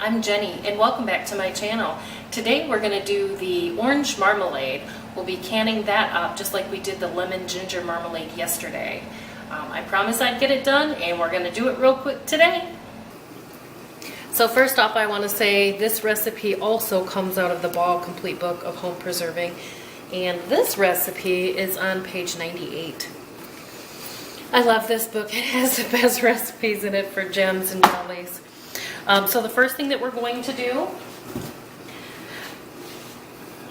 I'm Jenny and welcome back to my channel. Today we're going to do the orange marmalade. We'll be canning that up just like we did the lemon ginger marmalade yesterday. I promised I'd get it done and we're going to do it real quick today. So first off, I want to say this recipe also comes out of the Ball Complete Book of Home Preserving, and this recipe is on page 98. I love this book. It has the best recipes in it for gems and jellies. So the first thing that we're going to do,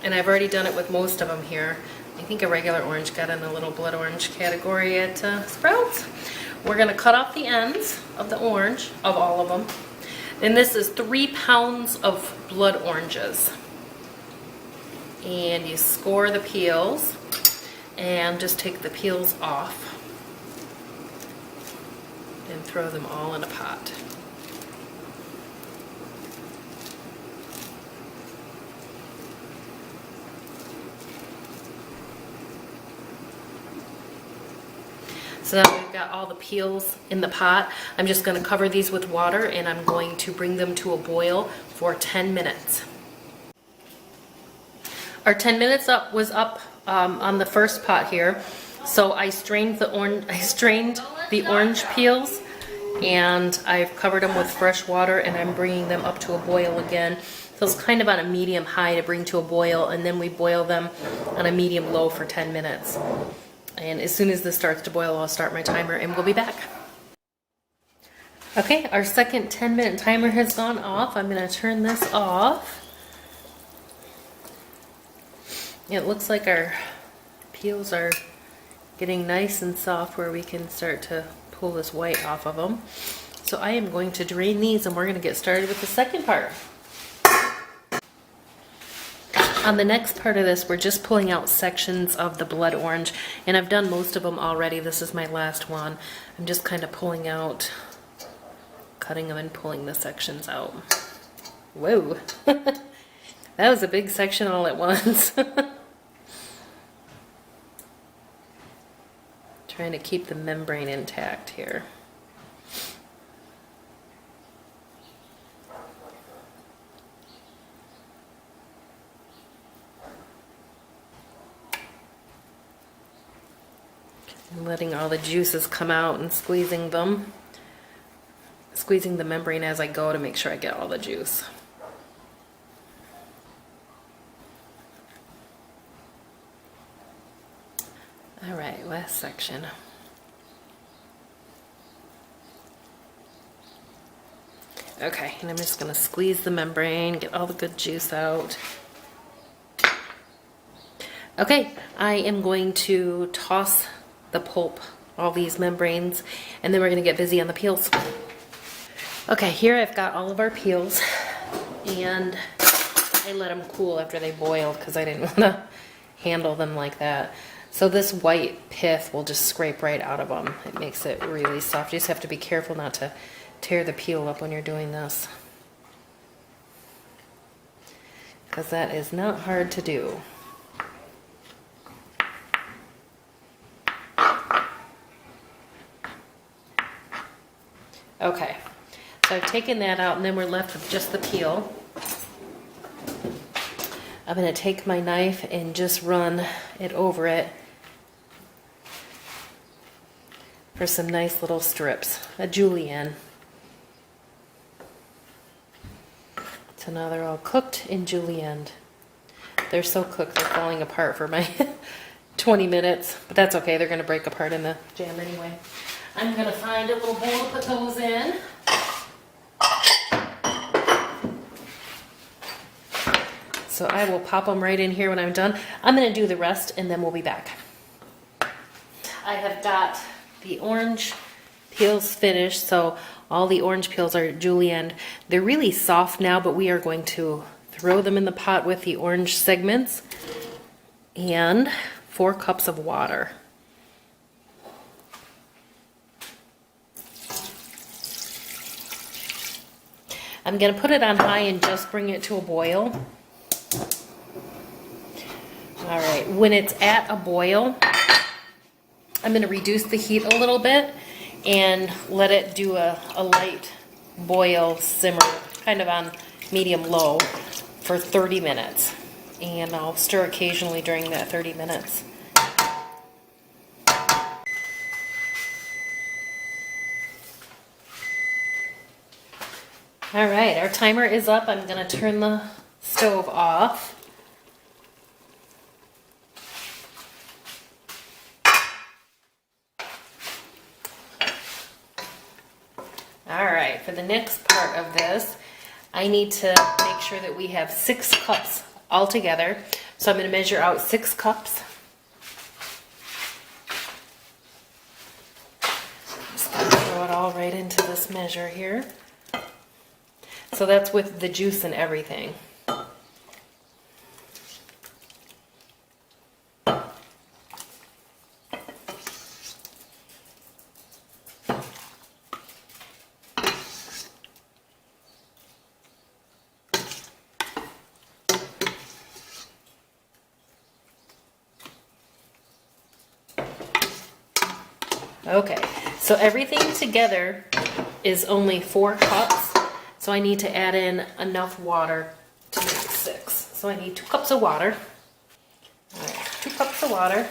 and I've already done it with most of them here. I think a regular orange got in the little blood orange category at Sprouts. We're going to cut off the ends of the orange, of all of them. And this is 3 pounds of blood oranges. And you score the peels and just take the peels off and throw them all in a pot. So now we've got all the peels in the pot. I'm just going to cover these with water and I'm going to bring them to a boil for 10 minutes. Our 10 minutes was up on the first pot here. So I strained the orange peels and I've covered them with fresh water and I'm bringing them up to a boil again. So it's kind of on a medium high to bring to a boil, and then we boil them on a medium low for 10 minutes. And as soon as this starts to boil, I'll start my timer and we'll be back. Okay, our second 10-minute timer has gone off. I'm going to turn this off. It looks like our peels are getting nice and soft where we can start to pull this white off of them. So I am going to drain these and we're going to get started with the second part. On the next part of this, we're just pulling out sections of the blood orange, and I've done most of them already. This is my last one. I'm just kind of pulling out, cutting them and pulling the sections out. Whoa, that was a big section all at once. Trying to keep the membrane intact here. And letting all the juices come out and squeezing them. Squeezing the membrane as I go to make sure I get all the juice. Alright, last section. Okay, and I'm just going to squeeze the membrane, get all the good juice out. Okay, I am going to toss the pulp, all these membranes, and then we're going to get busy on the peels. Okay, here I've got all of our peels, and I let them cool after they boiled because I didn't want to handle them like that. So this white pith will just scrape right out of them. It makes it really soft. You just have to be careful not to tear the peel up when you're doing this, because that is not hard to do. Okay, so I've taken that out and then we're left with just the peel. I'm going to take my knife and just run it over it for some nice little strips, a julienne. So now they're all cooked and julienned. They're so cooked they're falling apart for my 20 minutes, but that's okay, they're going to break apart in the jam anyway. I'm going to find a little bowl to put those in. So I will pop them right in here when I'm done. I'm going to do the rest and then we'll be back. I have got the orange peels finished, so all the orange peels are julienned. They're really soft now, but we are going to throw them in the pot with the orange segments and 4 cups of water. I'm going to put it on high and just bring it to a boil. Alright, when it's at a boil, I'm going to reduce the heat a little bit and let it do a light boil, simmer, kind of on medium-low, for 30 minutes. And I'll stir occasionally during that 30 minutes. All right, our timer is up. I'm going to turn the stove off. All right, for the next part of this, I need to make sure that we have 6 cups all together. So I'm going to measure out 6 cups. Just going to throw it all right into this measure here. So that's with the juice and everything. Okay, so everything together is only 4 cups, so I need to add in enough water to make 6. So I need 2 cups of water. All right, 2 cups of water.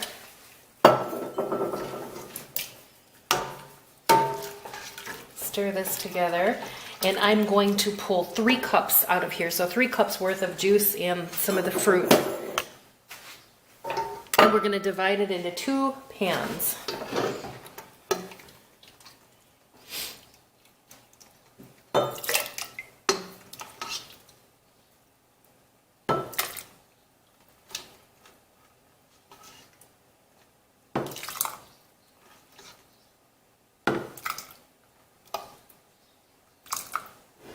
Stir this together, and I'm going to pull 3 cups out of here, so 3 cups worth of juice and some of the fruit. And we're going to divide it into 2 pans.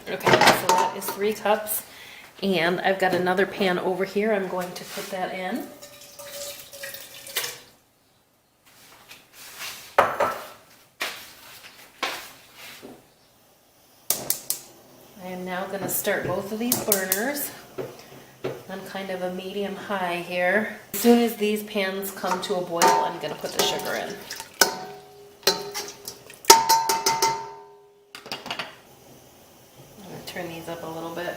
Okay, so that is 3 cups, and I've got another pan over here. I'm going to put that in. I am now going to start both of these burners on kind of a medium high here. As soon as these pans come to a boil, I'm going to put the sugar in. Turn these up a little bit.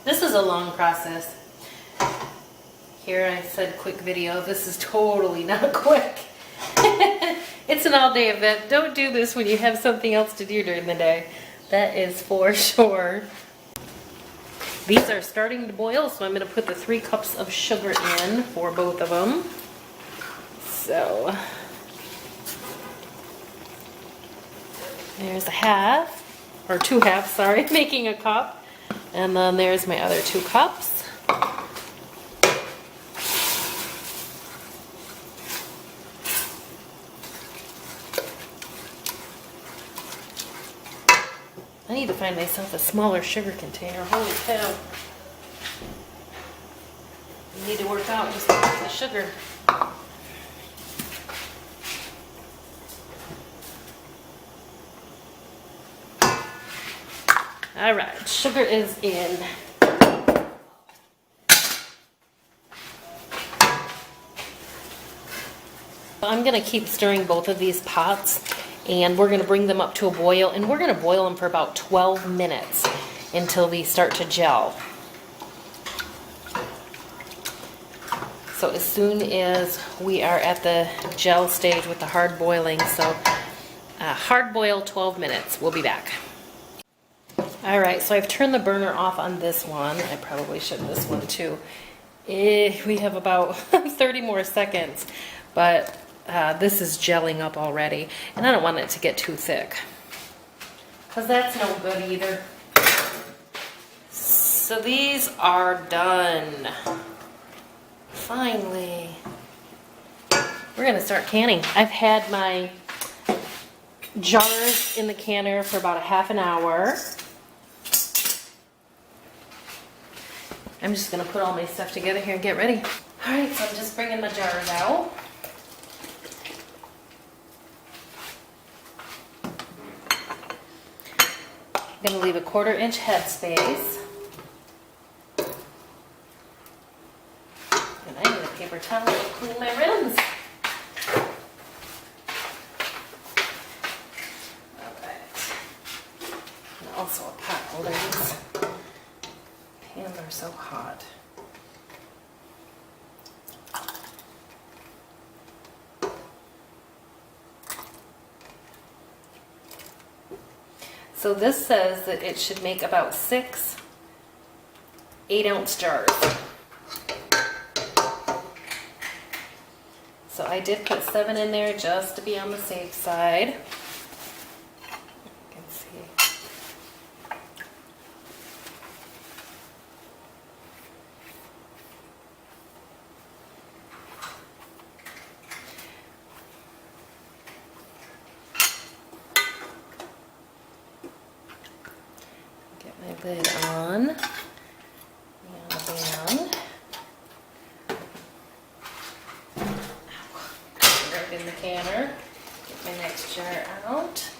This is a long process. Here I said quick video. This is totally not quick. It's an all-day event. Don't do this when you have something else to do during the day. That is for sure. These are starting to boil, so I'm going to put the 3 cups of sugar in for both of them. So there's a half. Or 2 halves, sorry, making a cup. And then there's my other 2 cups. I need to find myself a smaller sugar container. Holy cow. I need to work out just to get the sugar. All right, sugar is in. I'm going to keep stirring both of these pots, and we're going to bring them up to a boil, and we're going to boil them for about 12 minutes until they start to gel. So as soon as we are at the gel stage with the hard boiling, so hard boil 12 minutes, we'll be back. Alright, so I've turned the burner off on this one. I probably should this one too. We have about 30 more seconds, but this is gelling up already, and I don't want it to get too thick, because that's no good either. So these are done. Finally. We're going to start canning. I've had my jars in the canner for about a half an hour. I'm just going to put all my stuff together here and get ready. Alright, so I'm just bringing my jars out. I'm going to leave a 1/4 inch headspace. And I need a paper towel to clean my rims. Alright. And also a pot holder. are so hot. So this says that it should make about 6 8-ounce jars. So I did put 7 in there just to be on the safe side. You can see. Get my lid on. And right in the canner. Get my next jar out.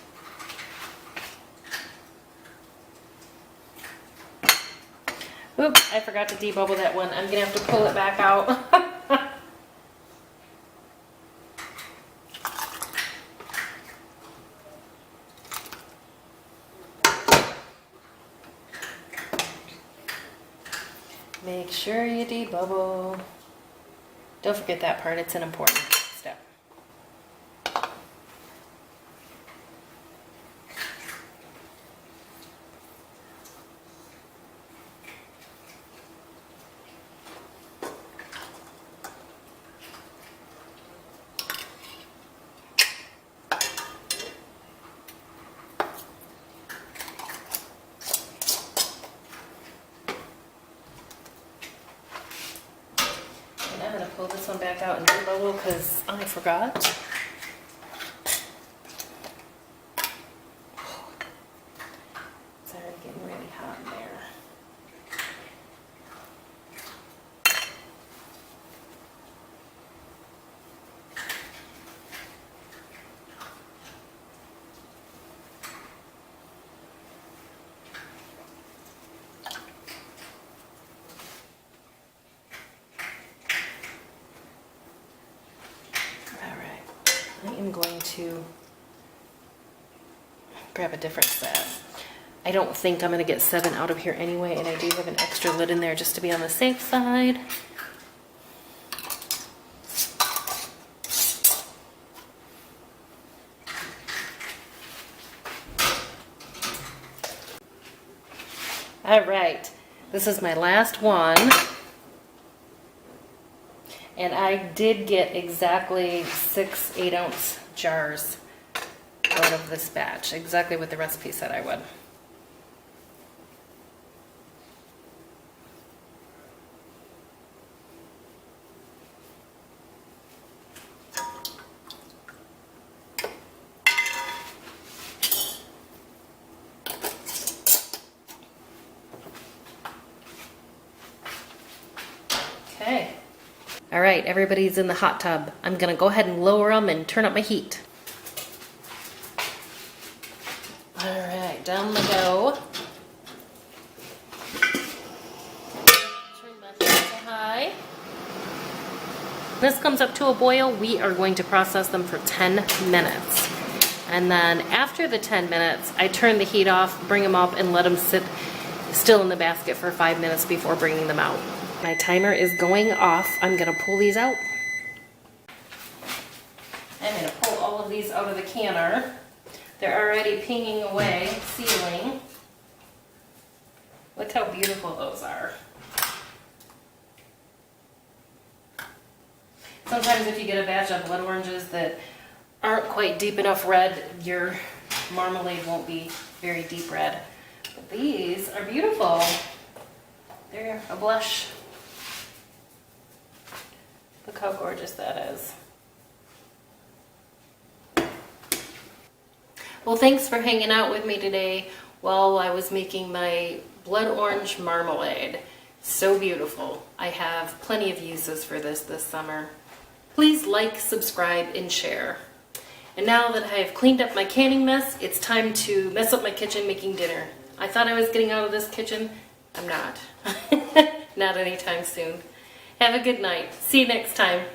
Oops, I forgot to debubble that one. I'm gonna have to pull it back out. Make sure you debubble. Don't forget that part, it's an important step. I'm going to pull this one back out and debubble because I forgot. It's already getting really hot in there. I am going to grab a different set. I don't think I'm going to get 7 out of here anyway, and I do have an extra lid in there just to be on the safe side. All right, this is my last one. And I did get exactly 6 8-ounce jars out of this batch, exactly what the recipe said I would. Okay. All right, everybody's in the hot tub. I'm gonna go ahead and lower them and turn up my heat. All right, down they go. Turn my heat to high. This comes up to a boil. We are going to process them for 10 minutes. And then after the 10 minutes, I turn the heat off, bring them up, and let them sit still in the basket for 5 minutes before bringing them out. My timer is going off. I'm gonna pull these out. I'm gonna pull all of these out of the canner. They're already pinging away, sealing. Look how beautiful those are. Sometimes if you get a batch of blood oranges that aren't quite deep enough red, your marmalade won't be very deep red. But these are beautiful. They're a blush. Look how gorgeous that is. Well, thanks for hanging out with me today while I was making my blood orange marmalade. So beautiful. I have plenty of uses for this summer. Please like, subscribe, and share. And now that I have cleaned up my canning mess, it's time to mess up my kitchen making dinner. I thought I was getting out of this kitchen. I'm not. Not anytime soon. Have a good night. See you next time.